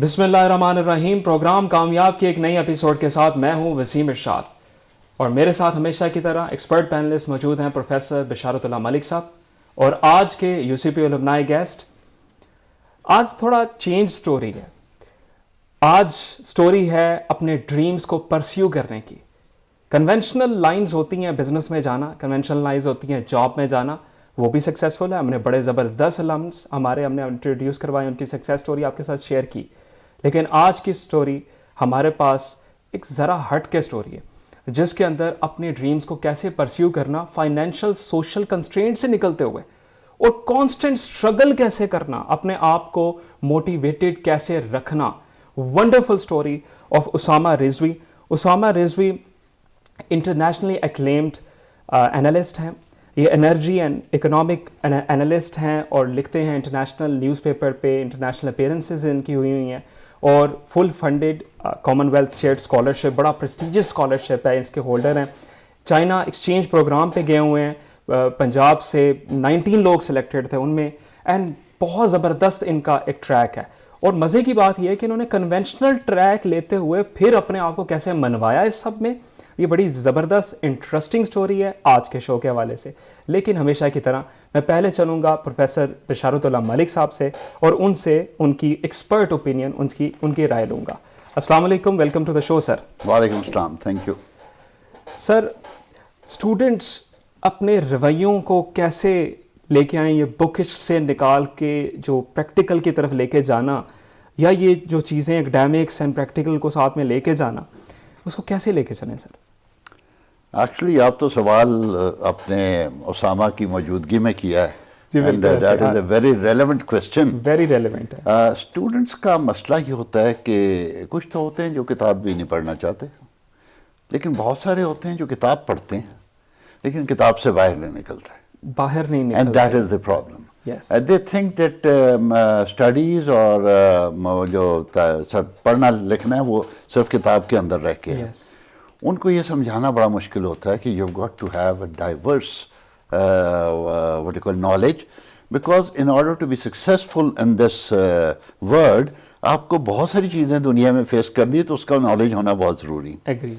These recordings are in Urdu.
بسم اللہ الرحمن الرحیم. پروگرام کامیاب کی ایک نئی ایپیسوڈ کے ساتھ میں ہوں وسیم ارشاد, اور میرے ساتھ ہمیشہ کی طرح ایکسپرٹ پینلسٹ موجود ہیں پروفیسر بشارت اللہ ملک صاحب اور آج کے یو سی پی الومنائی گیسٹ. آج تھوڑا چینج سٹوری ہے. آج سٹوری ہے اپنے ڈریمز کو پرسیو کرنے کی. کنونشنل لائنز ہوتی ہیں بزنس میں جانا, کنونشنل لائنز ہوتی ہیں جاب میں جانا, وہ بھی سکسیزفل ہے. ہم نے بڑے زبردست المز ہم نے انٹروڈیوس کروائے, ان کی سکسیز سٹوری آپ کے ساتھ شیئر کی. لیکن آج کی سٹوری ہمارے پاس ایک ذرا ہٹ کے سٹوری ہے, جس کے اندر اپنے ڈریمز کو کیسے پرسیو کرنا, فائنینشیل سوشل کنسٹرینٹ سے نکلتے ہوئے, اور کانسٹنٹ اسٹرگل کیسے کرنا, اپنے آپ کو موٹیویٹڈ کیسے رکھنا. Wonderful story of Osama Rizvi. Osama Rizvi internationally acclaimed analyst ہیں. یہ انرجی اینڈ اکنامک انالسٹ ہیں اور لکھتے ہیں انٹرنیشنل نیوز پیپر پہ. انٹرنیشنل اپیرنسز ان کی ہوئی ہیں, اور full funded Commonwealth shared scholarship, بڑا پریسٹیجیس اسکالرشپ ہے, اس کے ہولڈر ہیں. چائنا ایکسچینج پروگرام پہ گئے ہوئے ہیں. پنجاب سے 19 لوگ سلیکٹڈ تھے ان میں, اینڈ بہت زبردست ان کا ایک ٹریک ہے. اور مزے کی بات یہ ہے کہ انہوں نے کنونشنل ٹریک لیتے ہوئے پھر اپنے آپ کو کیسے منوایا اس سب میں. یہ بڑی زبردست انٹرسٹنگ سٹوری ہے آج کے شو کے حوالے سے. لیکن ہمیشہ کی طرح میں پہلے چلوں گا پروفیسر بشارت اللہ ملک صاحب سے, اور ان سے ان کی ایکسپرٹ اوپینین, ان کی رائے لوں گا. السلام علیکم, ویلکم ٹو دا شو سر. وعلیکم السلام, تھینک یو. سر, اسٹوڈنٹس اپنے رویوں کو کیسے لے کے آئیں, یہ بکش سے نکال کے جو پریکٹیکل کی طرف لے کے جانا, یا یہ جو چیزیں اکیڈیمکس اینڈ پریکٹیکل کو ساتھ میں لے کے جانا, اس کو کیسے لے کے چلیں سر؟ ایکچولی آپ تو سوال اپنے اسامہ کی موجودگی میں کیا ہے, and that is a very relevant question. Very relevant ہے. اسٹوڈنٹس کا مسئلہ یہ ہوتا ہے کہ کچھ تو ہوتے ہیں جو کتاب بھی نہیں پڑھنا چاہتے, لیکن بہت سارے ہوتے ہیں جو کتاب پڑھتے ہیں لیکن کتاب سے باہر نہیں نکلتے, باہر نہیں نکلتے. And that is the problem. They think that studies اور جو پڑھنا لکھنا ہے وہ صرف کتاب کے اندر رہ کے ہے. ان کو یہ سمجھانا بڑا مشکل ہوتا ہے کہ you got to have a divorce what you call knowledge, because in order to be successful in this world آپ کو بہت ساری چیزیں دنیا میں فیس کرنی ہے, تو اس کا نالج ہونا بہت ضروری ہے.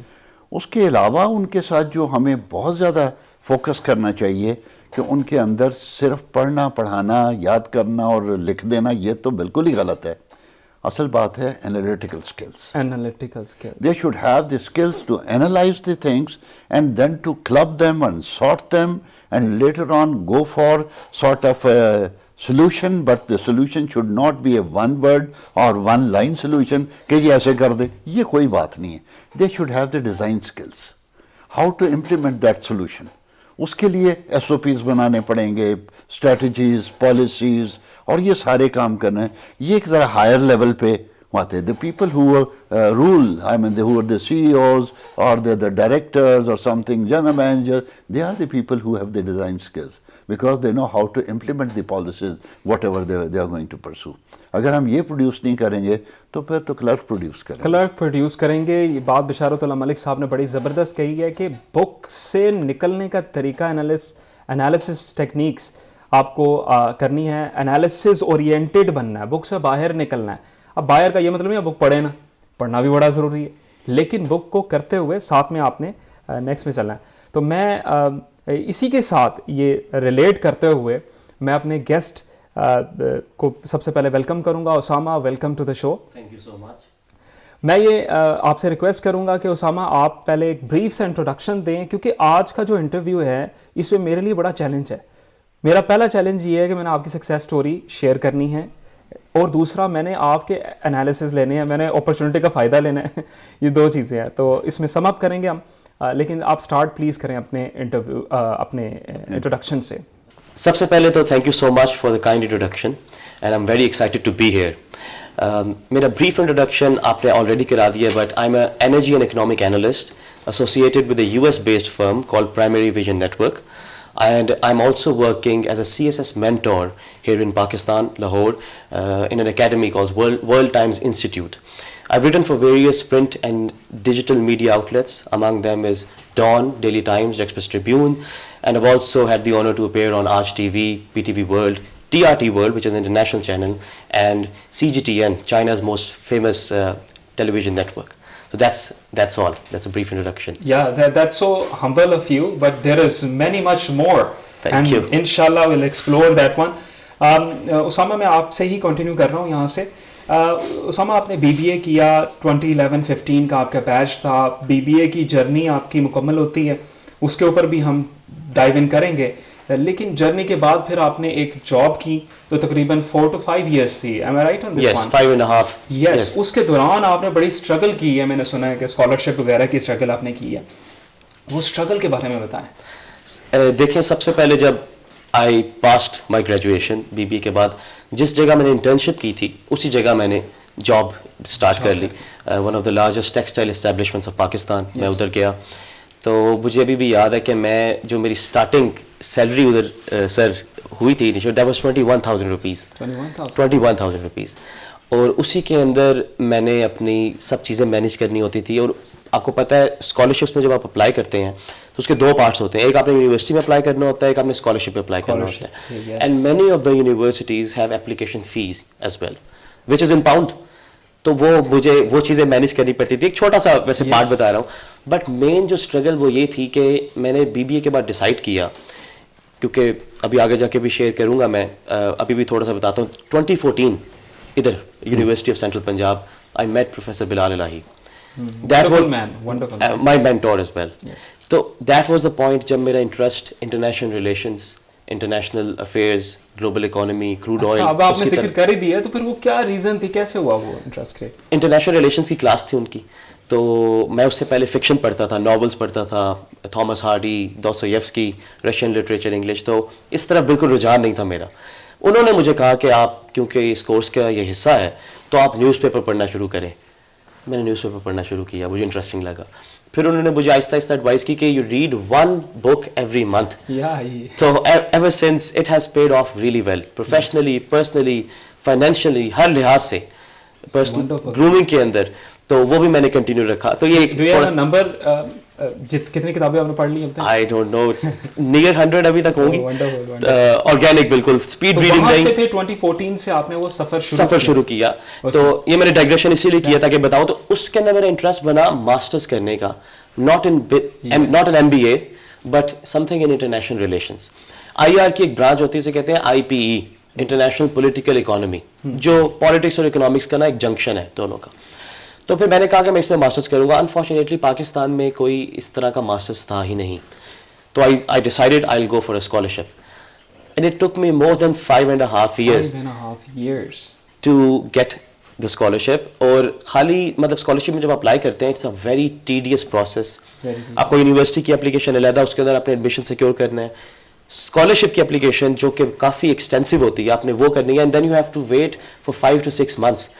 اس کے علاوہ ان کے ساتھ جو ہمیں بہت زیادہ فوکس کرنا چاہیے کہ ان کے اندر صرف پڑھنا, پڑھانا, یاد کرنا اور لکھ دینا, یہ تو بالکل ہی غلط ہے. اصل بات ہے analytical skills. They should have the skills to analyze the things and then to club them and sort them and later on go for sort of a solution, but the solution should not be a one word or one line solution کہ یہ ایسے کر دے, یہ کوئی بات نہیں ہے. They should have the design skills, how to implement that solution. اس کے لیے ایس او پیز بنانے پڑیں گے, اسٹریٹجیز, پالیسیز, اور یہ سارے کام کرنا ہے. یہ ایک ذرا ہائر لیول پہ آتے ہیں. The people who rule, I mean who are the CEOs or the directors or something, general managers, they are the people who have the design skills because they know how to implement the policies, whatever they are going to pursue. اگر ہم یہ پروڈیوس نہیں کریں گے تو پھر تو کلرک پروڈیوس کریں گے. یہ بات بشارت اللہ ملک صاحب نے بڑی زبردست کہی ہے کہ بک سے نکلنے کا طریقہ, انالیسس ٹیکنیکس آپ کو کرنی ہے, انالیسس اورینٹیڈ بننا ہے, بک سے باہر نکلنا ہے. اب باہر کا یہ مطلب نہیں بک پڑھے نا, پڑھنا بھی بڑا ضروری ہے, لیکن بک کو کرتے ہوئے ساتھ میں آپ نے نیکسٹ میں چلنا ہے. تو میں اسی کے ساتھ یہ ریلیٹ کرتے ہوئے میں اپنے گیسٹ کو سب سے پہلے ویلکم کروں گا. Osama, welcome to the show. Thank you so much. میں یہ آپ سے ریکویسٹ کروں گا کہ اسامہ آپ پہلے ایک بریف سے انٹروڈکشن دیں, کیونکہ آج کا جو انٹرویو ہے اس میں میرے لیے بڑا چیلنج ہے. میرا پہلا چیلنج یہ ہے کہ میں نے آپ کی سکسیس سٹوری شیئر کرنی ہے, اور دوسرا میں نے آپ کے انالیسز لینے ہیں, میں نے اپرچونٹی کا فائدہ لینا ہے. یہ دو چیزیں ہیں, تو اس میں سم اپ کریں گے ہم, لیکن آپ سٹارٹ پلیز کریں اپنے انٹروڈکشن سے. سب سے پہلے تو thank you so much for the kind introduction and I am very excited to be here. میرا بریف انٹروڈکشن آپ نے آلریڈی کرا دیا, but I am a energy and economic analyst associated with a US based firm called Primary Vision Network, and I'm also working as a CSS mentor here in Pakistan, Lahore, in an academy called World Times Institute. I've written for various print and digital media outlets. Among them is Dawn, Daily Times, Express Tribune, and I've also had the honor to appear on Aaj TV, PTV World, TRT World, which is an international channel, and CGTN, China's most famous television network. So that's all. That's a brief introduction. Yeah, that's so humble of you, but there is much more. Thank you. Inshallah we'll explore that one. Usama میں آپ سے ہی کنٹینیو کر رہا ہوں یہاں سے. اسامہ آپ نے BBA کیا 2011-15 کا آپ کا بیچ تھا. BBA کی جرنی آپ کی مکمل ہوتی ہے, اس کے اوپر بھی ہم ڈائیو ان کریں گے, لیکن جرنی کے بعد پھر آپ نے ایک جاب کی تو تقریباً 4 to 5 years تھی. Am I right on this one? Yes, 5.5. Yes. اس کے دوران آپ نے بڑی اسٹرگل کی ہے, میں نے سنا ہے کہ اسکالرشپ وغیرہ کی اسٹرگل آپ نے کی ہے. وہ اسٹرگل کے بارے میں بتائیں. دیکھیں, سب سے پہلے جب آئی پاسڈ مائی گریجویشن BBA کے بعد, جس جگہ میں نے انٹرنشپ کی تھی اسی جگہ میں نے جاب اسٹارٹ کر لی. One of the largest textile establishments of Pakistan. میں ادھر گیا تو مجھے ابھی بھی یاد ہے کہ میں جو میری اسٹارٹنگ سیلری ادھر سر ہوئی تھی دیٹ واز 21,000 روپیز. 21,000 روپیز. اور اسی کے اندر میں نے اپنی سب چیزیں مینیج کرنی ہوتی تھی. اور آپ کو پتہ ہے اسکالرشپس میں جب آپ اپلائی کرتے ہیں تو اس کے 2 پارٹس ہوتے ہیں, ایک آپ نے یونیورسٹی میں اپلائی کرنا ہوتا ہے, ایک آپ نے اسکالرشپ پہ اپلائی کرنا ہوتا ہے. And many of the universities have application fees as well which is in pound. تو وہ مجھے وہ چیزیں مینیج کرنی پڑتی تھی. ایک چھوٹا سا ویسے پارٹ بتا رہا ہوں, بٹ مین جو اسٹرگل وہ یہ تھی کہ میں نے BBA کے بعد ڈیسائڈ کیا, کیونکہ ابھی آگے جا کے بھی شیئر کروں گا میں, ابھی بھی تھوڑا سا بتاتا ہوں. 2014 ادھر University of Central Punjab I met professor Bilal Elahi. That was my mentor as well. So that was the point جب میرا interest international relations, international affairs, global economy, crude oil. اب آپ نے ذکر کر ہی دیا, تو پھر وہ کیا ریزن تھی, کیسے ہوا وہ انٹرسٹ؟ انٹرنیشنل ریلیشنز کی کلاس تھی ان کی, تو میں اس سے پہلے فکشن پڑھتا تھا, ناولس پڑھتا تھا, Thomas Hardy, Dostoevsky, Russian literature, English. تو اس طرف بالکل رجحان نہیں تھا میرا. انہوں نے مجھے کہا کہ آپ کیونکہ اس کورس کا یہ حصہ ہے تو آپ نیوز پیپر پڑھنا شروع کریں. میں نے نیوز پیپر پڑھنا شروع کیا, مجھے انٹرسٹنگ لگا. پھر انہوں نے مجھے آہستہ آہستہ ایڈوائز کی کہ you read 1 book every month. تو ever since it has paid off really well, professionally, personally, financially, ہر لحاظ سے, پرسنل گرومنگ کے اندر. تو وہ بھی میں نے کنٹینیو رکھا. تو یہ نمبر کتنی کتابیں آپ نے پڑھ لی اب تک؟ آئی ڈونٹ نو, نیئر 100 ابھی تک ہوں گی. آرگینک بالکل اسپیڈ ریڈنگ نہیں. پھر 2014 سے آپ نے وہ سفر شروع کیا. تو یہ میں نے ڈائگریشن اسی لیے کیا تھا کہ بتاؤں. تو اس کے اندر میرا انٹرسٹ بنا ماسٹرز کرنے کا, not in MBA but some thing in international relations. IR کی ایک برانچ ہوتی ہے, اسے کہتے ہیں IPE, انٹرنیشنل پولیٹیکل اکانومی, جو پالیٹکس اور اکنامکس کا نا ایک جنکشن ہے دونوں کا. تو پھر میں نے کہا کہ میں اس میں ماسٹرز کروں گا. انفارچونیٹلی پاکستان میں کوئی اس طرح کا ماسٹرز تھا ہی نہیں. تو I decided I'll go for a scholarship. And it took me more than 5.5 years to get the scholarship. اور خالی مطلب اسکالرشپ میں جب اپلائی کرتے ہیں, it's a very tedious process. آپ کو یونیورسٹی کی اپلیکیشن علیحدہ, اس کے اندر اپنے ایڈمیشن سیکیور کرنا ہے. اسکالرشپ کی اپلیکیشن جو کہ کافی ایکسٹینسو ہوتی ہے, آپ نے وہ کرنی ہے. And then you have to wait for 5 to 6 months.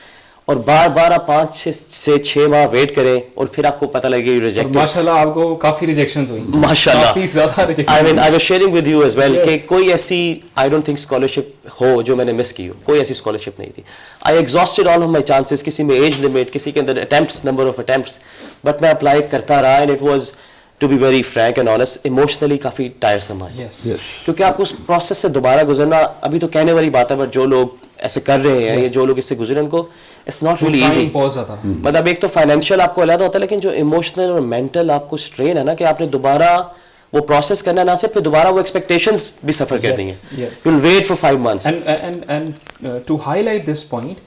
اور بار آپ 5 سے 6 ماہ ویٹ کریں اور پھر آپ کو پتہ لگے یہ ریجیکٹ. ماشاءاللہ آپ کو کافی ریجیکشنز ہوئی. ماشاءاللہ کافی زیادہ rejection. I mean I was sharing with you as well کہ کوئی ایسی I don't think scholarship ہو جو میں نے مس کی ہو. کوئی ایسی اسکالرشپ نہیں تھی. I exhausted all of my chances. کسی میں ایج لمٹ, کسی کے اندر attempts, number of attempts, but میں اپلائی کرتا رہا. and it was to be very frank and honest emotionally coffee tiresome ہے. کیونکہ آپ کو اس پروسیس سے دوبارہ گزرنا, ابھی تو کہنے والی بات ہے, بٹ جو لوگ ایسے کر رہے ہیں یا جو لوگ اس سے گزرے ان کو اٹس ناٹ ریئلی ایزی. مطلب ایک تو فائنینشیل آپ کو علیحدہ ہوتا ہے, لیکن جو ایموشنل اور مینٹل آپ کو اسٹرین ہے نا, کہ آپ نے دوبارہ وہ پروسیس کرنا ہے, نہ صرف پھر دوبارہ وہ ایکسپیکٹیشنز بھی سفر کرنی ہے. You will wait for 5 months. And to highlight this point,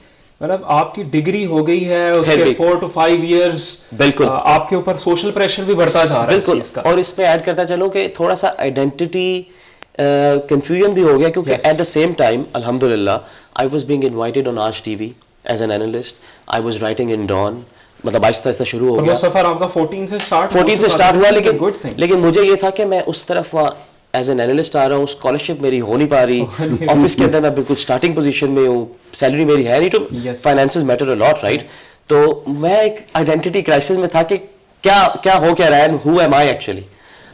مطلب آپ کی ڈگری ہو گئی ہے, اس کے 4 to 5 years بالکل آپ کے اوپر سوشل پریشر بھی بڑھتا جا رہا ہے. بالکل. اور اس پہ ایڈ کرتا چلوں کہ تھوڑا سا آئیڈینٹی کنفیوژن بھی ہو گیا, کیونکہ ایٹ دا سیم ٹائم الحمد للہ I was being invited on Aaj TV as an analyst. I was writing in Dawn. مطلب آہستہ آہستہ شروع ہو گیا. سفر آپ کا 14 سے اسٹارٹ ہوا, لیکن مجھے یہ تھا کہ میں اس طرف ایز این اینالسٹ آ رہا ہوں, اسکالرشپ میری ہو نہیں پا رہی, آفس کے اندر میں بالکل اسٹارٹنگ پوزیشن میں ہوں, سیلری میری ہے نہیں, تو فائنینسز میٹر اے لاٹ رائٹ. تو میں ایک آئیڈینٹی کرائسس میں تھا کہ کیا ہو کیا رہا ہے, ہو ایم آئی ایکچولی,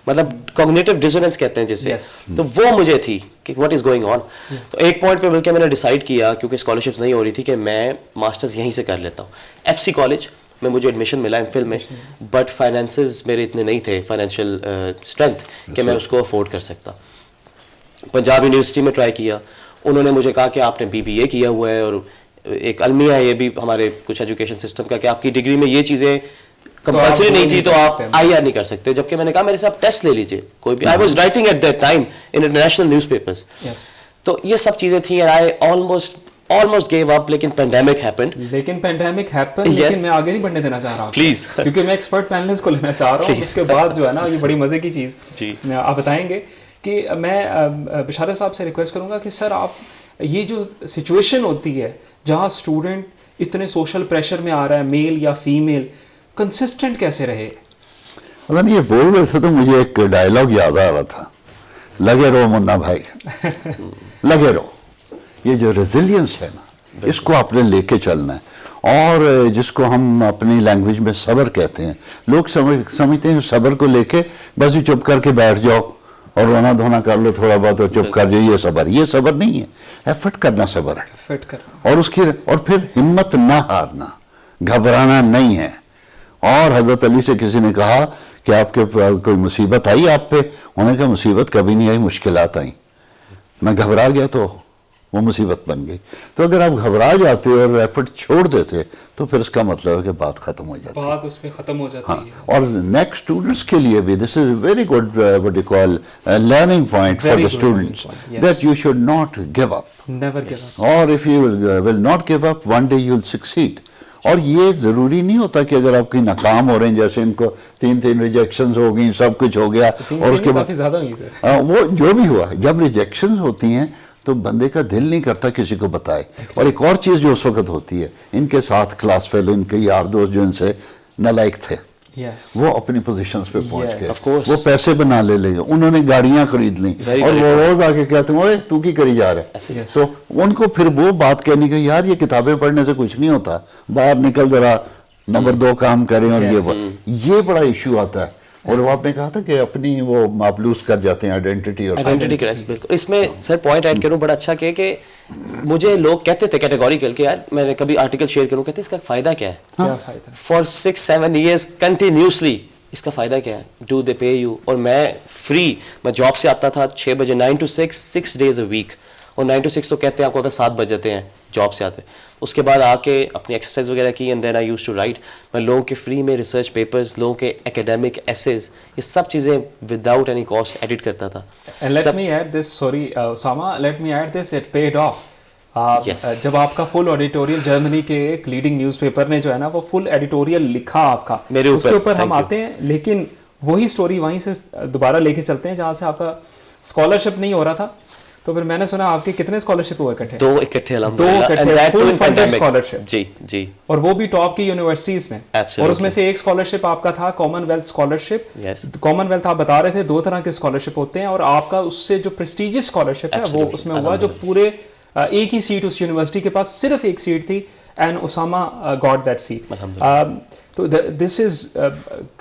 مطلب کوگنیٹو ڈسوننس کہتے ہیں جسے. تو وہ مجھے تھی کہ واٹ از گوئنگ آن. تو ایک پوائنٹ پہ بلکہ میں نے ڈیسائیڈ کیا, کیونکہ اسکالرشپس نہیں ہو رہی تھی, کہ میں ماسٹرز یہیں سے کر لیتا ہوں. FC کالج میں مجھے ایڈمیشن ملا MPhil میں, بٹ فائنینسز میرے اتنے نہیں تھے, فائنینشیل اسٹرینتھ کہ میں اس کو افورڈ کر سکتا. پنجاب یونیورسٹی میں ٹرائی کیا, انہوں نے مجھے کہا کہ آپ نے BBA کیا ہوا ہے اور ایک المیہ ہے یہ بھی ہمارے کچھ ایجوکیشن سسٹم کا کہ آپ کی ڈگری میں یہ چیزیں کمپلسری نہیں تھی تو آپ IR نہیں کر سکتے, جبکہ میں نے کہا میرے سے آپ ٹیسٹ لے لیجیے کوئی بھی. I was writing at that time in international newspapers. تو یہ سب چیزیں تھیں and I almost gave up, لیکن pandemic happened. لیکن میں آگے نہیں بڑھنے دینا چاہ رہا ہوں پلیز, کیونکہ میں ایکسپرٹ پینلسٹ کو لینا چاہ رہا ہوں. اس کے بعد جو ہے نا یہ بڑی مزے کی چیز جی آپ بتائیں گے کہ میں بشارت صاحب سے ریکویسٹ کروں گا کہ سر آپ یہ جو سچویشن ہوتی ہے جہاں اسٹوڈنٹ اتنے سوشل پریشر میں آ رہا ہے, میل یا فیمیل, کنسسٹنٹ کیسے رہے؟ اگر یہ بول رہے تھے تو مجھے ایک ڈائلاگ یاد آ رہا تھا, لگے رہو منا بھائی, لگے رہو. یہ جو ریزیلینس ہے نا اس کو آپ نے لے کے چلنا ہے, اور جس کو ہم اپنی لینگویج میں صبر کہتے ہیں. لوگ سمجھتے ہیں صبر کو لے کے بس ہی چپ کر کے بیٹھ جاؤ اور رونا دھونا کر لو تھوڑا بہت اور چپ کر جاؤ, یہ صبر نہیں ہے. ایفرٹ کرنا صبر ہے, اور پھر ہمت نہ ہارنا, گھبرانا نہیں ہے. اور حضرت علی سے کسی نے کہا کہ آپ کے کوئی مصیبت آئی آپ پہ, انہوں نے کہا مصیبت کبھی نہیں آئی, مشکلات آئیں. میں گھبرا گیا تو وہ مصیبت بن گئی. تو اگر آپ گھبرا جاتے اور ایفرٹ چھوڑ دیتے تو پھر اس کا مطلب ہے کہ بات ختم ہو جاتی ہے, بات اس میں ختم ہو جاتی ہے. اور نیکسٹ اسٹوڈنٹس کے لیے بھی this is very good what you call learning point for the students that you should not give up, اور if you will not give up one day you will succeed. اور یہ ضروری نہیں ہوتا کہ اگر آپ کی ناکام ہو رہے ہیں, جیسے ان کو 3 ریجیکشنز ہو گئی, سب کچھ ہو گیا, اور اس کے بعد وہ جو بھی ہوا, جب ریجیکشنز ہوتی ہیں تو بندے کا دل نہیں کرتا کسی کو بتائے. اور ایک اور چیز جو اس وقت ہوتی ہے, ان کے ساتھ کلاس فیلو, ان کے یار دوست جو ان سے نالائق تھے, وہ اپنی پوزیشنز پہ پہنچ گئے, وہ پیسے بنا لے لے, انہوں نے گاڑیاں خرید لیں, اور وہ روز آ کے کہتے ہیں اوے تو کی کری جا رہے. تو ان کو پھر وہ بات کہنی کہ یار یہ کتابیں پڑھنے سے کچھ نہیں ہوتا, باہر نکل ذرا نمبر 2 کام کریں. اور یہ بڑا ایشو آتا ہے. اور وہ آپ نے کہا تھا کہ اپنی وہ آپ لوز کر جاتے ہیں آئیڈینٹی کرائسس. بالکل, اس میں سر پوائنٹ ایڈ کروں بڑا اچھا کہ مجھے لوگ کہتے تھے کیٹیگوریکل کہ یار میں نے کبھی آرٹیکل شیئر کروں, کہتے اس کا فائدہ کیا ہے, فار 6-7 ایئرس کنٹینیوسلی اس کا فائدہ کیا ہے, ڈو دے پے یو. اور میں فری, میں جاب سے آتا تھا 6 بجے, 9 to 6 6 days a week, اور 9 to 6 تو کہتے ہیں آپ کو ہوتا ہے 7 بج جاتے ہیں جاب سے آتے. اس کے بعد آ کے اپنی ایکسرسائز وغیرہ کی, and then I use to write. میں لوگوں کے فری میں ریسرچ پیپرز, لوگوں کے اکیڈیمک ایسیز, یہ سب چیزیں وداؤٹ اینی کاسٹ ایڈٹ کرتا تھا. جب آپ کا فل ایڈیٹوریل جرمنی کے ایک لیڈنگ نیوز پیپر نے جو ہے نا وہ فل ایڈیٹوریل لکھا آپ کا, اس کے اوپر ہم آتے ہیں, لیکن وہی سٹوری وہیں سے دوبارہ لے کے چلتے ہیں جہاں سے آپ کا اسکالرشپ نہیں ہو رہا تھا. تو پھر میں نے سنا آپ کے کتنے اسکالرشپ ہوئے اکٹھے؟ 2 اکٹھے الحمدللہ, فل فنڈڈ اسکالرشپ. جی جی, اور وہ بھی ٹاپ کی یونیورسٹیز میں. اور اس میں سے ایک اسکالرشپ آپ کا تھا common wealth scholarship. Common wealth آپ بتا رہے تھے 2 طرح کے اسکالرشپ ہوتے ہیں, اور آپ کا اس سے جو پریسٹیجیس اسکالرشپ ہے وہ اس میں ہوا جو پورے ایک ہی سیٹ اس یونیورسٹی کے پاس, صرف ایک سیٹ تھی, and Osama got that seat. تو دس از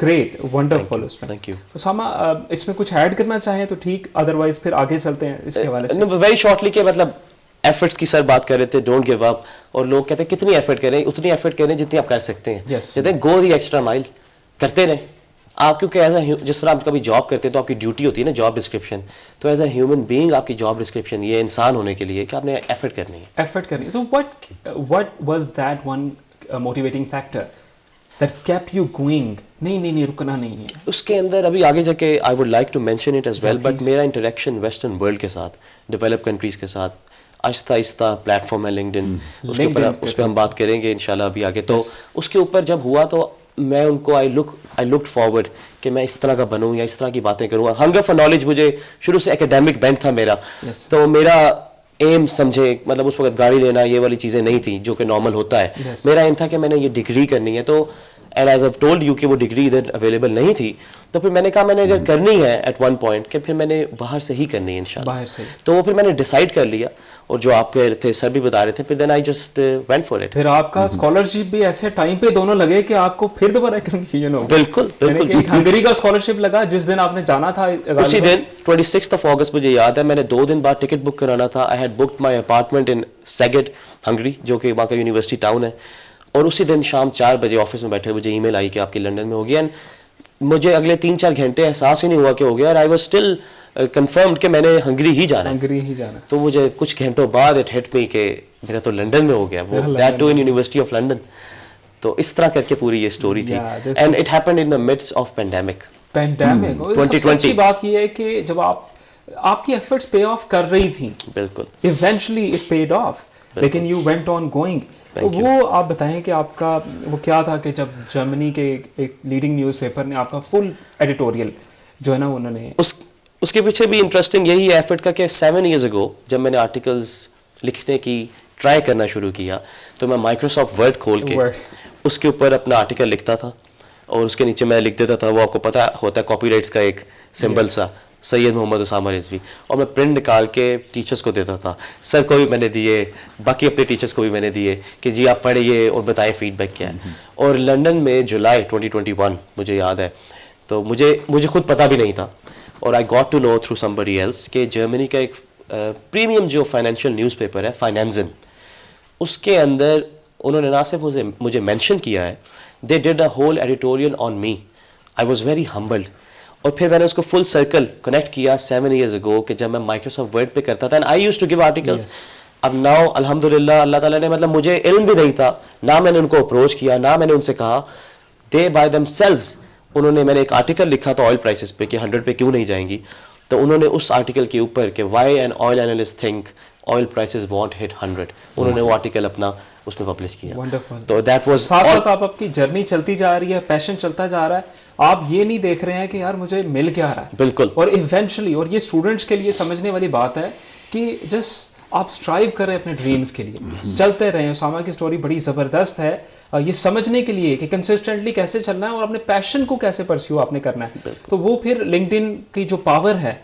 گریٹ, ونڈرفل. اس میں اسامہ اس میں کچھ ایڈ کرنا چاہیں تو ٹھیک, ادروائز پھر آگے چلتے ہیں اس کے حوالے سے. ویری شارٹلی کہ مطلب ایفرٹس کی سر بات کر رہے تھے, ڈونٹ گیو اپ. اور لوگ کہتے ہیں کتنی ایفرٹ کریں, اتنی ایفرٹ کریں جتنی آپ کر سکتے ہیں. کہتے ہیں گو دی ایکسٹرا مائل, کرتے رہیں آپ, کیونکہ ایز اے جس طرح آپ کبھی جاب کرتے ہیں تو آپ کی ڈیوٹی ہوتی ہے نا جاب ڈسکرپشن, تو ایز اے ہیومن بینگ آپ کی جاب ڈسکرپشن یہ انسان ہونے کے لیے کہ آپ نے ایفرٹ کرنی ہے. تو what was that one motivating factor that kept you going? نہیں رکنا نہیں ہے. اس کے اندر ابھی آگے جا کے I would like to mention it as well, but میرا انٹریکشن ویسٹرن ورلڈ کے ساتھ, ڈیولپ کنٹریز کے ساتھ, آہستہ آہستہ پلیٹ فارم ہے لنکڈن, اس پہ ہم بات کریں گے انشاءاللہ ابھی آگے. تو اس کے اوپر جب ہوا تو میں ان کو آئی لک فارورڈ کہ میں اس طرح کا بنوں یا اس طرح کی باتیں کروں. ہنگر فار نالج, مجھے شروع سے اکیڈیمک بینٹ تھا میرا, تو میرا ایم سمجھے مطلب اس وقت گاڑی لینا یہ والی چیزیں نہیں تھیں جو کہ نارمل ہوتا ہے. میرا ایم تھا کہ میں نے یہ ڈگری کرنی ہے. تو and as I told you کہ وہ ڈگری ادھر اویلیبل نہیں تھی, تو پھر میں نے کہا میں نے اگر کرنی ہے ایٹ ون پوائنٹ کہ پھر میں نے باہر سے ہی کرنی ہے انشاءاللہ. تو وہ پھر میں نے ڈیسائیڈ کر لیا, اور جو آپ کہہ رہے تھے سر بھی بتا رہے تھے, پھر then I just went for it. پھر آپ کا اسکالرشپ بھی ایسے ٹائم پہ دونوں لگے کہ آپ کو پھر دوبارہ بالکل ہنگری کا اسکالرشپ لگا جس دن آپ نے جانا تھا, اسی دن 26 اگست مجھے یاد ہے, میں نے 2 دن بعد ٹکٹ بک کرانا تھا. I had booked my apartment in Szeged Hungary, جو کہ وہاں کا یونیورسٹی ٹاؤن ہے. اور اسی دن شام 4 بجے آفس میں بیٹھے مجھے ای میل آئی کہ آپ کی لنڈن میں ہو گیا. مجھے اگلے 3-4 گھنٹے احساس ہی نہیں ہوا کہ ہو گیا, اور آئی واز اسٹل کنفرمڈ کہ میں نے ہنگری ہی جانا ہے. ہنگری ہی جانا. تو مجھے کچھ گھنٹوں بعد اٹ ہٹ می کہ میرا تو لنڈن میں ہو گیا, وہ that to in University of London. تو اس طرح کر کے پوری یہ اسٹوری تھی, and it happened in the midst of pandemic. 2020 بات یہ ہے کہ جب آپ کی ایفرٹس پے آف کر رہی تھیں, بالکل ایونچولی اٹ پیڈ آف, لیکن یو وینٹ آن گوئنگ. تو وہ آپ بتائیں کہ آپ کا وہ کیا تھا کہ جب جرمنی کے ایک لیڈنگ نیوز پیپر نے آپ کا فل ایڈیٹوریل جو ہے نا انہوں نے, اس کے پیچھے بھی انٹرسٹنگ یہی ایفرٹ کا کہ 7 years ago جب میں نے آرٹیکلز لکھنے کی ٹرائی کرنا شروع کیا تو میں مائکروسافٹ ورڈ کھول کے اس کے اوپر اپنا آرٹیکل لکھتا تھا, اور اس کے نیچے میں لکھ دیتا تھا, وہ آپ کو پتہ ہوتا ہے کاپی رائٹس کا ایک سمبل سا, سید محمد اسامہ رضوی, اور میں پرنٹ نکال کے ٹیچرس کو دیتا تھا. سر کو بھی میں نے دیے, باقی اپنے ٹیچرس کو بھی میں نے دیے کہ جی آپ پڑھیے اور بتائیں فیڈ بیک کیا ہے. اور لنڈن میں جولائی 2021 مجھے یاد ہے, تو مجھے خود پتہ بھی نہیں تھا, اور I got to know through somebody else کہ جرمنی کا ایک پریمیم جو فائنینشیل نیوز پیپر ہے فائنینزن, اس کے اندر انہوں نے نہ صرف مجھے مینشن کیا ہے, they did a whole editorial on me. I was very humbled. اور پھر میں نے اس کو فل سرکل کنیکٹ کیا 7 years ago کہ جب میں مائکروسافٹ ورڈ پہ کرتا تھا, and I use to give articles. اب ناؤ الحمدللہ اللہ تعالیٰ نے مطلب مجھے علم بھی نہیں تھا, نہ میں نے ان کو اپروچ کیا, نہ میں نے ان سے کہا, دے بائی دیم سیلوز انہوں نے, میں نے ایک آرٹیکل لکھا تھا آئل پرائسز پہ کہ 100 پہ کیوں نہیں جائیں گی, تو انہوں نے اس آرٹیکل کے اوپر کہ why an oil analyst think oil prices won't hit 100, انہوں نے وہ آرٹیکل اپنا اس میں پبلش کیا. تو دیٹ واز ساتھ ساتھ آپ کی جرنی چلتی جا رہی ہے, پیشن چلتا جا رہا ہے, آپ یہ نہیں دیکھ رہے ہیں کہ یار مجھے مل کیا رہا ہے. بالکل. اور ایونچولی, اور یہ اسٹوڈنٹس کے لیے سمجھنے والی بات ہے کہ جسٹ آپ اسٹرائیو کر رہے ہیں اپنے ڈریمز کے لیے, چلتے رہیں. اسامہ کی اسٹوری بڑی زبردست ہے یہ سمجھنے کے لیے کہ کنسسٹنٹلی کیسے چلنا ہے اور اپنے پیشن کو کیسے پرسیو آپ نے کرنا ہے. تو وہ پھر لنکڈ ان کی جو پاور ہے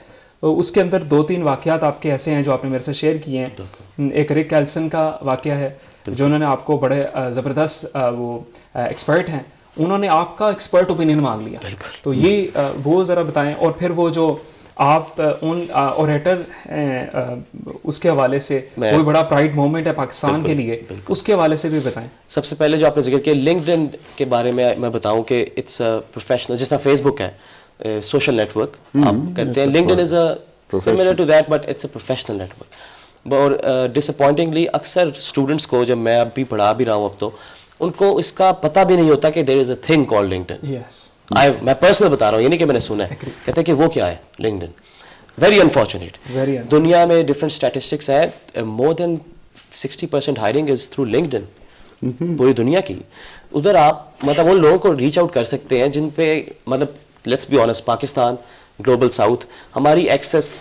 اس کے اندر 2-3 واقعات آپ کے ایسے ہیں جو آپ نے میرے سے شیئر کیے ہیں. ایک رک ایلسن کا واقعہ ہے جو انہوں نے آپ کو بڑے زبردست, وہ ایکسپرٹ ہیں, انہوں نے آپ کا ایکسپرٹ اوپینین مانگ لیا. تو یہ وہ ذرا بتائیں. اور پھر وہ جو آپ ان اوریٹر ہیں اس کے حوالے سے کوئی بڑا پرائڈ مومنٹ ہے پاکستان کے لیے, اس کے حوالے سے بھی بتائیں. سب سے پہلے جو آپ نے ذکر کیا لنکڈ ان کے بارے میں بتاؤں کہ اٹس پروفیشنل, جس طرح فیس بک ہے سوشل نیٹ ورک آپ کرتے ہیں, LinkedIn is a similar to that but it's a professional network. اور ڈس اپوائنٹنگلی اکثر اسٹوڈنٹس کو, جب میں اب بھی پڑھا بھی رہا ہوں اب, تو ان کو اس کا پتہ بھی نہیں ہوتا کہ دیر از اے تھنگ کال لنکڈ ان. میں پرسنل بتا رہا ہوں, یہ نہیں کہ میں نے سنا ہے, کہتے ہیں کہ وہ کیا ہے لنکڈ ان. Very unfortunate. دنیا میں ڈفرینٹ اسٹیٹسٹکس ہے, مور دین 60% ہائرنگ از تھرو لنکڈ ان پوری دنیا کی. ادھر آپ مطلب ان لوگوں کو ریچ آؤٹ کر سکتے ہیں جن پہ مطلب let's be honest, Pakistan, global south, ہماری ایکسیس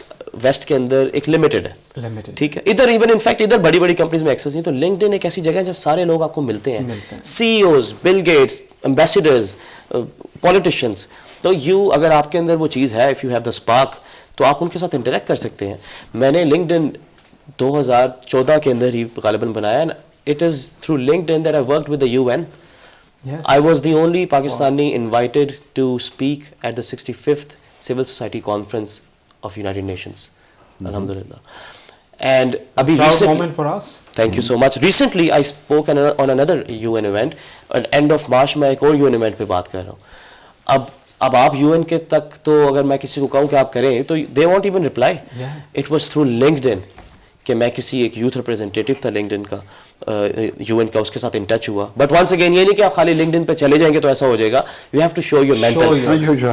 ویسٹ کے اندر ایک لمیٹڈ ہے, ٹھیک ہے. ادھر ایون انفیکٹ ادھر بڑی بڑی کمپنیز میں ایکسیس نہیں. تو لنکڈ ان ایک ایسی جگہ ہے جہاں سارے لوگ آپ کو ملتے ہیں, CEOs, Bill Gates, ambassadors, politicians. تو اگر آپ کے اندر وہ چیز ہے, if you have the spark, تو آپ ان کے ساتھ انٹریکٹ کر سکتے ہیں. میں نے لنکڈ ان 2014 کے اندر ہی غالباً بنایا. It is through linked in that I worked with the UN. I was the only Pakistani invited to speak at the 65th Civil Society Conference of United Nations. Alhamdulillah. And abhi recently, moment for us. Thank you so much. Recently I spoke on another UN event. At end of March میں ایک اور UN event پہ بات کر رہا ہوں. اب آپ UN کے تک تو اگر میں کسی کو کہوں کہ آپ کریں تو they won't even reply. It was through LinkedIn کہ میں کسی ایک یوتھ ریپرزینٹیٹیو تھا لنکڈ ان کا, UN کا, اس کے ساتھ ان ٹچ ہوا. بٹ ونس اگین یہ نہیں کہ آپ خالی لنکڈ ان پہ چلے جائیں گے تو ایسا ہو جائے گا. You have to show your mental,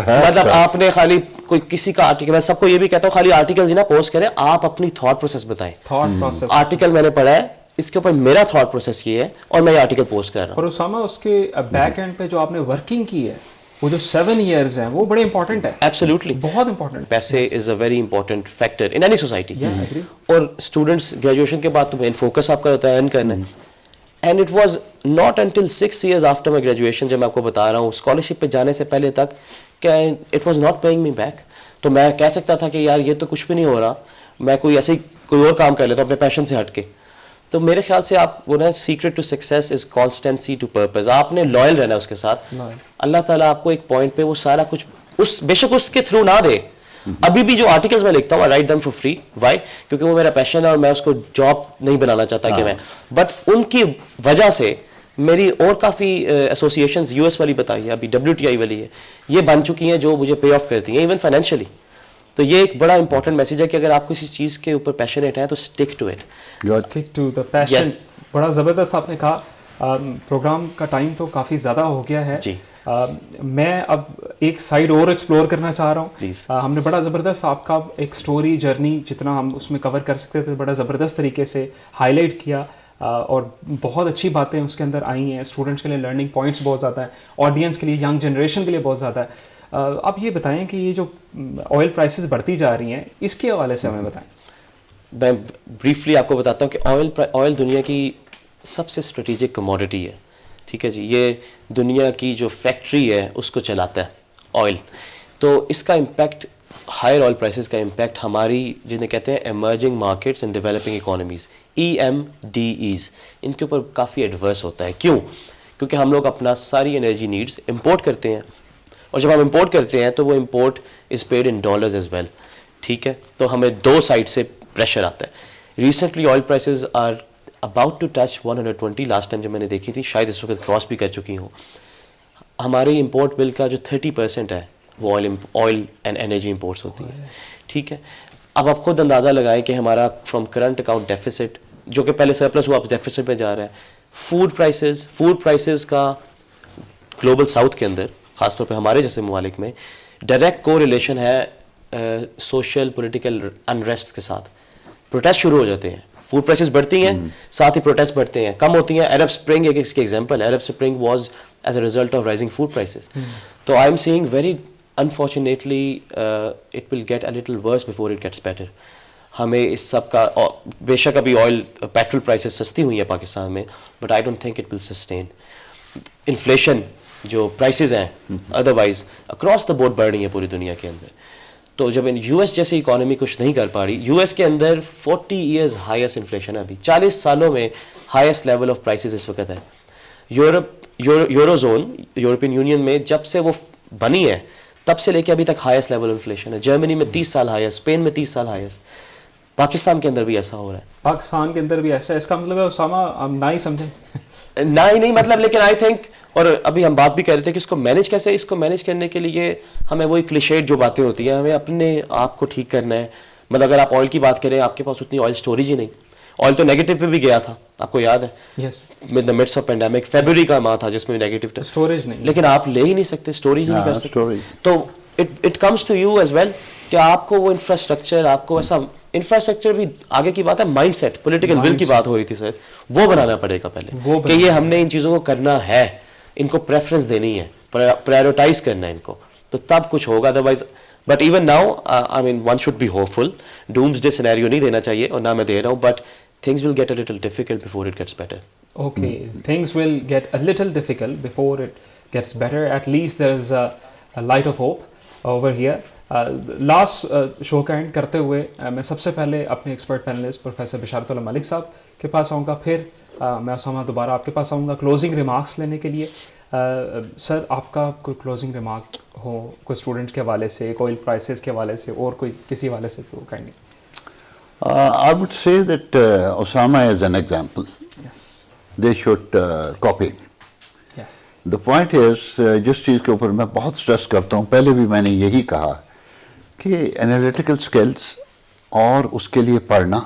مطلب آپ نے خالی کوئی کسی کا آرٹیکل, میں سب کو یہ بھی کہتا ہوں خالی آرٹیکل ہی نہ پوسٹ کریں, آپ اپنی تھاٹ پروسیس بتائیں. آرٹیکل میں نے پڑھا ہے, اس کے اوپر میرا تھاٹ پروسیس یہ ہے اور میں یہ آرٹیکل پوسٹ کر رہا ہوں. اور اسامہ اس کے بیک اینڈ پہ جو آپ نے ورکنگ کی ہے, وہ جو 7 years ہیں, وہ بڑے امپورٹنٹ ہے. ایبسلیوٹلی, بہت امپورٹنٹ. پیسے is a very important factor in any society. اور اسٹوڈنٹس گریجویشن کے بعد تو مین فوکس آپ کا ہوتا ہے ارن کرنا. And it was not until 6 years after my graduation, جب میں آپ کو بتا رہا ہوں اسکالرشپ پہ جانے سے پہلے تک, کہ it was not paying me back. تو میں کہہ سکتا تھا کہ یار یہ تو کچھ بھی نہیں ہو رہا, میں کوئی ایسے ہی کوئی اور کام کر لیتا ہوں اپنے پیشن سے ہٹ کے. تو میرے خیال سے آپ وہ نا secret to success is consistency to purpose. آپ نے لائل رہنا اس کے ساتھ. اللہ تعالیٰ آپ کو ایک پوائنٹ پہ وہ سارا کچھ بے شک اس کے تھرو نہ دے. ابھی بھی جو آرٹیکلز میں لکھتا ہوں I write them for free. Why? کیونکہ وہ میرا پیشن ہے اور میں اس کو جاب نہیں بنانا چاہتا کہ میں, بٹ ان کی وجہ سے میری اور کافی ایسوسیشنز US والی بتائی ہے, ابھی WTI والی ہے, یہ بن چکی ہیں جو مجھے پے آف کرتی ہیں ایون فائنینشلی. تو یہ ایک بڑا امپورٹنٹ میسیج ہے کہ اگر آپ کسی چیز کے اوپر پیشنیٹ ہیں تو stick to it. Stick to the passion. بڑا زبردست آپ نے کہا. پروگرام کا ٹائم تو کافی زیادہ ہو گیا ہے. جی میں اب ایک سائڈ اور ایکسپلور کرنا چاہ رہا ہوں. پلیز. ہم نے بڑا زبردست آپ کا ایک سٹوری جرنی جتنا ہم اس میں کور کر سکتے تھے بڑا زبردست طریقے سے ہائی لائٹ کیا, اور بہت اچھی باتیں اس کے اندر آئی ہیں. اسٹوڈنٹس کے لیے لرننگ پوائنٹس بہت زیادہ ہیں, آڈینس کے لیے, ینگ جنریشن کے لیے بہت زیادہ ہے. اب یہ بتائیں کہ یہ جو آئل پرائسز بڑھتی جا رہی ہیں اس کے حوالے سے ہمیں بتائیں. میں بریفلی آپ کو بتاتا ہوں کہ آئل دنیا کی سب سے اسٹریٹجک کموڈٹی ہے. ٹھیک ہے جی, یہ دنیا کی جو فیکٹری ہے اس کو چلاتا ہے آئل. تو اس کا امپیکٹ, ہائر آئل پرائسز کا امپیکٹ ہماری جنہیں کہتے ہیں emerging markets and developing economies, EMDEs, ان کے اوپر کافی ایڈورس ہوتا ہے. کیوں؟ کیونکہ ہم لوگ اپنا ساری انرجی نیڈز امپورٹ کرتے ہیں, اور جب ہم امپورٹ کرتے ہیں تو وہ import is paid in dollars as well. ٹھیک ہے, تو ہمیں دو سائڈ سے پریشر آتا ہے. Recently oil prices are about to touch 120. Last time جب میں نے دیکھی تھی شاید اس وقت کراس بھی کر چکی ہوں. ہمارے امپورٹ بل کا جو 30% ہے وہ آئل اینڈ انرجی امپورٹس ہوتی ہے. ٹھیک ہے, اب آپ خود اندازہ لگائیں کہ ہمارا فرام کرنٹ اکاؤنٹ ڈیفیسٹ جو کہ پہلے سرپلس ہوا اب ڈیفیسٹ میں جا رہا ہے. فوڈ پرائسز کا گلوبل ساؤتھ کے اندر خاص طور پہ ہمارے جیسے ممالک میں ڈائریکٹ کو ریلیشن ہے سوشل پولیٹیکل انریسٹ کے ساتھ. پروٹیسٹ شروع ہو جاتے ہیں, فوڈ پرائسز بڑھتی ہیں, ساتھ ہی پروٹیسٹ بڑھتے ہیں, کم ہوتی ہیں. عرب اسپرنگ ایک اس کی ایگزامپل ہے. Arab Spring was as a result of rising food prices. تو I am seeing very unfortunately it will get a little worse before it gets better. ہمیں اس سب کا, بے شک ابھی آئل پیٹرول پرائسز سستی ہوئی ہیں پاکستان میں, but I don't think it will sustain. Inflation جو پرائسز ہیں ادروائز اکراس دا بورڈ بڑھ رہی ہیں پوری دنیا کے اندر. تو جب یو ایس جیسی اکانومی کچھ نہیں کر پا رہی, یو ایس کے اندر 40 ایئرز ہائیسٹ انفلیشن ہے ابھی, 40 سالوں میں ہائیسٹ لیول آف پرائسز اس وقت ہے. یورو زون یورپین یونین میں جب سے وہ بنی ہے تب سے لے کے ابھی تک ہائیسٹ لیول انفلیشن ہے. جرمنی میں 30 سال ہائیسٹ, اسپین میں 30 سال ہائیسٹ, پاکستان کے اندر بھی ایسا ہو رہا ہے. پاکستان کے اندر بھی ایسا ہے, اس کا مطلب ہے اسامہ ہم نہ ہی سمجھیں, نہ ہی نہیں مطلب, لیکن آئی تھنک, اور ابھی ہم بات بھی کر رہے تھے کہ اس کو مینیج کیسے. اس کو مینیج کرنے کے لیے ہمیں وہی کلیشیڈ جو باتیں ہوتی ہیں, ہمیں اپنے آپ کو ٹھیک کرنا ہے. مطلب اگر آپ آئل کی بات کریں, آپ کے پاس اتنی آئل اسٹوریج ہی نہیں. آئل تو نیگیٹو پہ بھی گیا تھا, آپ کو یاد ہے, with the مڈس of pandemic, February کا ماہ تھا جس میں نیگیٹو تھا, اسٹوریج نہیں, لیکن آپ لے ہی نہیں سکتے, اسٹوریج ہی نہیں کر سکتے. تو it comes to you as well کہ آپ کو وہ انفراسٹرکچر, آپ کو ایسا انفراسٹرکچر بھی آگے کی بات ہے, مائنڈ سیٹ, پولیٹیکل ول کی بات ہو رہی تھی سر, وہ بنانا پڑے گا پہلے کہ یہ ہم نے ان چیزوں کو کرنا ہے, ان کو پریفرنس دینی ہے, پرائیورٹائز کرنا ہے ان کو, تو تب کچھ ہوگا. Otherwise but even now I mean one should be hopeful. Doomsday scenario نہیں دینا چاہیے, اور نہ میں دے رہا ہوں, but things will get a little difficult before it gets better. Okay, things will get a little difficult before it gets better. At least there is a light of hope over here. Last show کا اینڈ کرتے ہوئے میں سب سے پہلے اپنے ایکسپرٹ پینلسٹ پروفیسر بشارت اللہ ملک صاحب کے پاس آؤں گا, پھر میں اسامہ دوبارہ آپ کے پاس آؤں گا کلوزنگ ریمارکس لینے کے لیے. سر آپ کا کوئی کلوزنگ ریمارک ہو, کوئی اسٹوڈنٹ کے حوالے سے, کوئی پرائسز کے حوالے سے, اور کوئی کسی حوالے سے تو کہیں گے. I would say that Osama is an example. Yes. They should copy. Yes. The point is, جس چیز کے اوپر میں بہت اسٹریس کرتا ہوں, پہلے بھی میں نے یہی کہا کہ انالیٹیکل سکلز اور اس کے لیے پڑھنا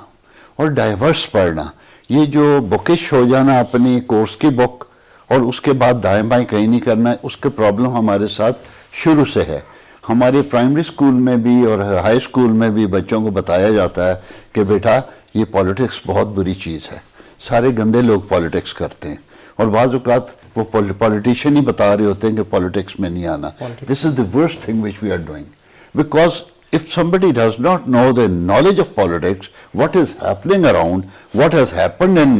اور ڈائیورس پڑھنا, یہ جو بکش ہو جانا اپنی کورس کی بک اور اس کے بعد دائیں بائیں کہیں نہیں کرنا, اس کے پرابلم ہمارے ساتھ شروع سے ہے. ہمارے پرائمری اسکول میں بھی اور ہائی اسکول میں بھی بچوں کو بتایا جاتا ہے کہ بیٹا یہ پالیٹکس بہت بری چیز ہے, سارے گندے لوگ پالیٹکس کرتے ہیں, اور بعض اوقات وہ پالیٹیشین ہی بتا رہے ہوتے ہیں کہ پالیٹکس میں نہیں آنا. This is the worst thing which we are doing, because if somebody does not know the knowledge of politics, what is happening around, what has happened in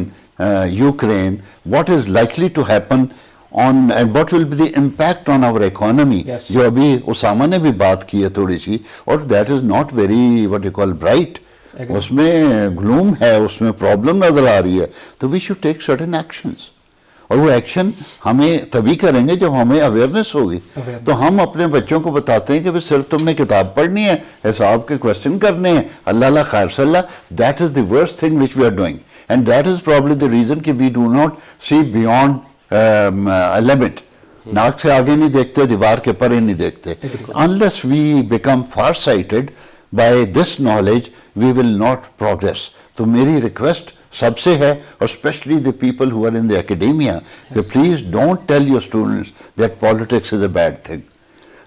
Ukraine, what is likely to happen on, and what will be the impact on our economy, جو ابھی اسامہ نے بھی بات کی ہے تھوڑی سی, اور that is not very what you call bright, اس میں gloom ہے, اس میں problem نظر آ رہی ہے. تو we should take certain actions, اور وہ ایکشن ہمیں تبھی کریں گے جب ہمیں اویئرنیس ہوگی. تو ہم اپنے بچوں کو بتاتے ہیں کہ صرف تم نے کتاب پڑھنی ہے, حساب کے کوشچن کرنے ہیں, اللہ اللہ خیر صلی اللہ. That is the worst thing which we are doing, and that is probably the reason کہ we do not see beyond limit. ناک سے آگے نہیں دیکھتے, دیوار کے پرے نہیں دیکھتے. Unless we become farsighted, by this knowledge we will not progress. تو میری ریکویسٹ سب سے ہے, اور specially the people who are in the academia, کہ please don't tell your students that politics is a bad thing.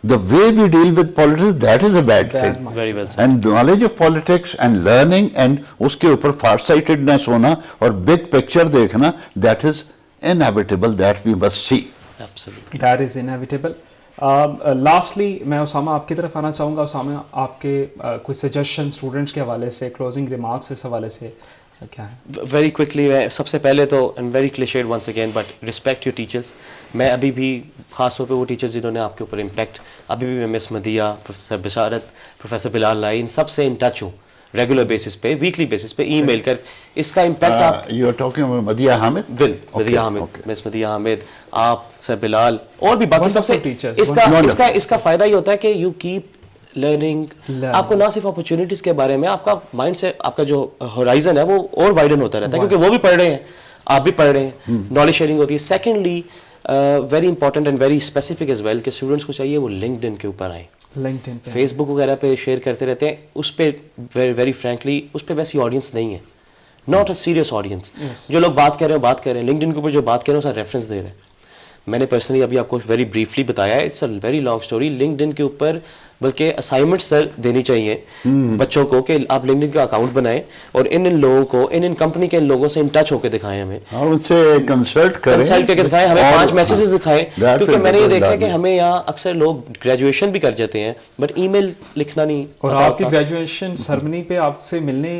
The way we deal with politics, that is a bad thing. Very well said. And knowledge of politics and learning and اس کے اوپر farsightedness ہونا اور big picture دیکھنا, that is inevitable, that we must see. Absolutely. That is inevitable. Lastly, میں اسامہ آپ کی طرف آنا چاہوں گا. اسامہ, آپ کے کوئی سجیشن اسٹوڈنٹس کے حوالے سے, کلوزنگ ریمارکس اس حوالے سے کیا ہے؟ ویری کوئکلی, میں سب سے پہلے تو and very cliched once again but respect your teachers. میں ابھی بھی خاص طور پہ وہ ٹیچرز جنہوں نے آپ کے اوپر امپیکٹ, ابھی بھی میں مس مدیہ, پروفیسر بشارت, پروفیسر بلال لائی, ان سب سے ان ٹچ ہوں ریگولر بیسس پہ, ویکلی بیسس پہ ای میل کر. اس کا امپیکٹ آپ you are talking about Madiha Hamid? Madiha Hamid, miss Madiha Hamid, آپ سر بلال اور بھی باقی سب سے. اس کا فائدہ یہ ہوتا ہے کہ یو کیپ لرننگ. آپ کو نہ صرف اپرچونیٹیز کے بارے میں, آپ کا مائنڈ سے, آپ کا جو ہورائزن ہے وہ اور وائڈن ہوتا رہتا ہے, کیونکہ وہ بھی پڑھ رہے ہیں, آپ بھی پڑھ رہے ہیں, نالج شیئرنگ ہوتی ہے. Secondly very important and very specific as well کہ اسٹوڈنٹس کو چاہیے وہ لنکڈ ان کے اوپر آئیں. فیس بک وغیرہ پہ شیئر کرتے رہتے ہیں, اس پہ ویری فرینکلی اس پہ ویسی آڈینس نہیں ہے, ناٹ اے سیریس آڈینس. جو لوگ بات کر رہے ہیں لنکڈ ان کے اوپر جو بات کر رہے ہیں اس کا ریفرنس دے رہے ہیں. میں نے پرسنلی ابھی آپ کو ویری بریفلی بتایا ہے, it's a very long story. LinkedIn کے اوپر بلکہ اسائنمنٹ سر دینی چاہیے بچوں کو کہ آپ لنکڈ ان کا اکاؤنٹ بنائیں اور ان لوگوں کو, ان کمپنی کے ان لوگوں سے ان ٹچ ہو کے دکھائیں, ہمیں اور ان سے کنسلٹ کر کے دکھائیں, ہمیں 5 میسیجز دکھائیں. کیونکہ میں نے یہ دیکھا ہے کہ ہمیں یہاں اکثر لوگ گریجویشن بھی کر جاتے ہیں بٹ ای میل لکھنا نہیں. اور آپ کی گریجویشن سرمنی پہ آپ سے ملنے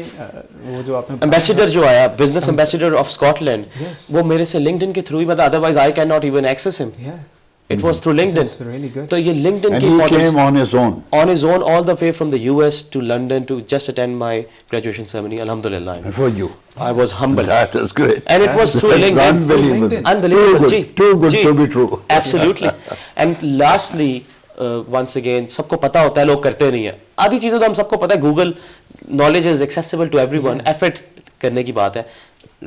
وہ جو آپ نے امبیسڈر جو آیا, business ambassador of Scotland, وہ میرے سے لنکڈ ان کے تھرو ہی بتا, otherwise I can not even access him. It was through LinkedIn. تو یہ LinkedIn کی importance. And he came on his own. On his own, all the way from the US to London to just attend my graduation ceremony. Alhamdulillah. And for you. I was humbled. That is great. And it was through LinkedIn. Unbelievable. Too good to be true. Absolutely. And lastly, once again, سب کو پتا ہوتا ہے, لوگ کرتے نہیں ہیں. آدھی چیزیں تو ہم سب کو پتا ہے, Google knowledge is accessible to everyone. Effort کرنے کی بات ہے.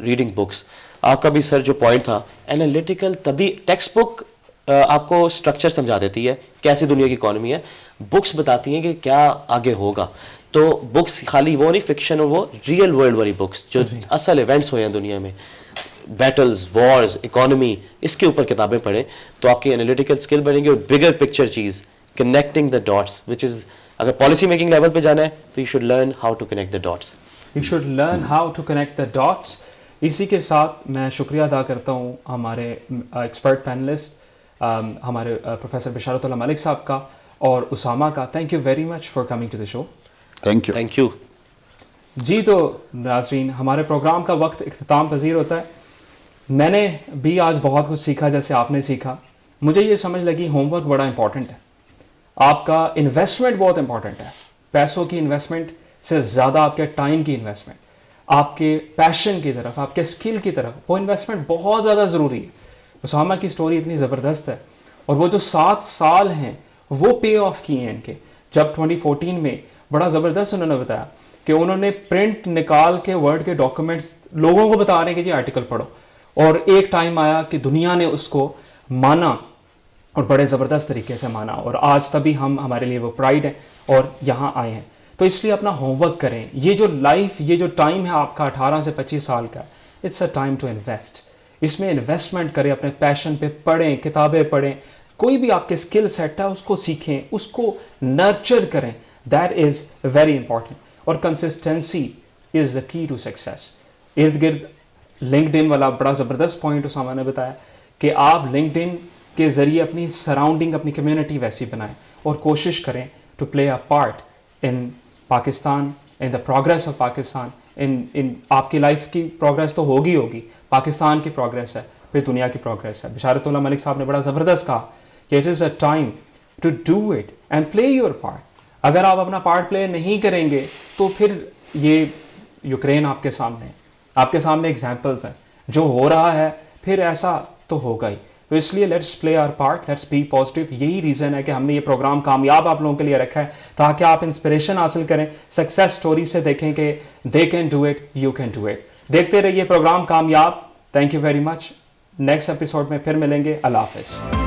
Reading books. آپ کا بھی سر جو پوائنٹ تھا, analytical, تبھی ٹیکسٹ بک آپ کو اسٹرکچر سمجھا دیتی ہے کیسی دنیا کی اکانومی ہے, بکس بتاتی ہیں کہ کیا آگے ہوگا. تو بکس خالی وہ نہیں فکشن, اور وہ ریئل ورلڈ والی بکس جو اصل ایونٹس ہوئے ہیں دنیا میں, بیٹلز, وارز, اکانومی, اس کے اوپر کتابیں پڑھیں تو آپ کی انالیٹیکل اسکل بڑھیں گی. اور بگر پکچر چیز, connecting the dots, which is, اگر پالیسی میکنگ لیول پہ جانا ہے تو you should learn how to connect the dots. You should learn how to connect the dots. اسی کے ساتھ میں شکریہ ادا کرتا ہوں ہمارے ایکسپرٹ پینلسٹ, ہمارے پروفیسر بشارت اللہ ملک صاحب کا اور اسامہ کا. Thank you very much for coming to the show. Thank you. جی تو ناظرین, ہمارے پروگرام کا وقت اختتام پذیر ہوتا ہے. میں نے بھی آج بہت کچھ سیکھا جیسے آپ نے سیکھا. مجھے یہ سمجھ لگی ہوم ورک بڑا امپورٹنٹ ہے, آپ کا انویسٹمنٹ بہت امپورٹنٹ ہے. پیسوں کی انویسٹمنٹ سے زیادہ آپ کے ٹائم کی انویسٹمنٹ, آپ کے پیشن کی طرف, آپ کے اسکل کی طرف, وہ انویسٹمنٹ بہت زیادہ ضروری ہے. اسامہ کی سٹوری اتنی زبردست ہے, اور وہ جو 7 سال ہیں وہ پے آف کیے ہیں ان کے. جب 2014 میں بڑا زبردست انہوں نے بتایا کہ انہوں نے پرنٹ نکال کے ورڈ کے ڈاکومنٹس لوگوں کو بتا رہے ہیں کہ جی آرٹیکل پڑھو, اور ایک ٹائم آیا کہ دنیا نے اس کو مانا اور بڑے زبردست طریقے سے مانا, اور آج تبھی ہمارے لیے وہ پرائڈ ہے اور یہاں آئے ہیں. تو اس لیے اپنا ہوم ورک کریں. یہ جو لائف, یہ جو ٹائم ہے آپ کا 18 سے 25 سال کا, it's a time to invest. اس میں انویسٹمنٹ کریں, اپنے پیشن پہ پڑھیں, کتابیں پڑھیں, کوئی بھی آپ کے اسکل سیٹ ہے اس کو سیکھیں, اس کو نرچر کریں. That is very important. اور کنسسٹنسی از دا کی ٹو سکسیس. ارد گرد لنکڈ ان والا بڑا زبردست پوائنٹ اسامہ نے بتایا کہ آپ لنکڈ ان کے ذریعے اپنی سراؤنڈنگ, اپنی کمیونٹی ویسی بنائیں, اور کوشش کریں to play a part in Pakistan, in the progress of Pakistan. ان آپ کی لائف کی پروگریس تو ہوگی, پاکستان کی پروگریس ہے, پھر دنیا کی پروگریس ہے. بشارت اللہ ملک صاحب نے بڑا زبردست کہا کہ it is a time to do it and play your part. اگر آپ اپنا پارٹ پلے نہیں کریں گے تو پھر یہ یوکرین آپ کے سامنے ایگزامپلس ہیں, جو ہو رہا ہے پھر ایسا تو ہوگا ہی. تو اس لیے let's play our part, let's be positive. یہی ریزن ہے کہ ہم نے یہ پروگرام کامیاب آپ لوگوں کے لیے رکھا ہے, تاکہ آپ انسپریشن حاصل کریں, سکسیس اسٹوری سے دیکھیں کہ they can do it, you can do it. دیکھتے رہیے پروگرام کامیاب. Thank you very much. Next episode میں پھر ملیں گے. اللہ حافظ.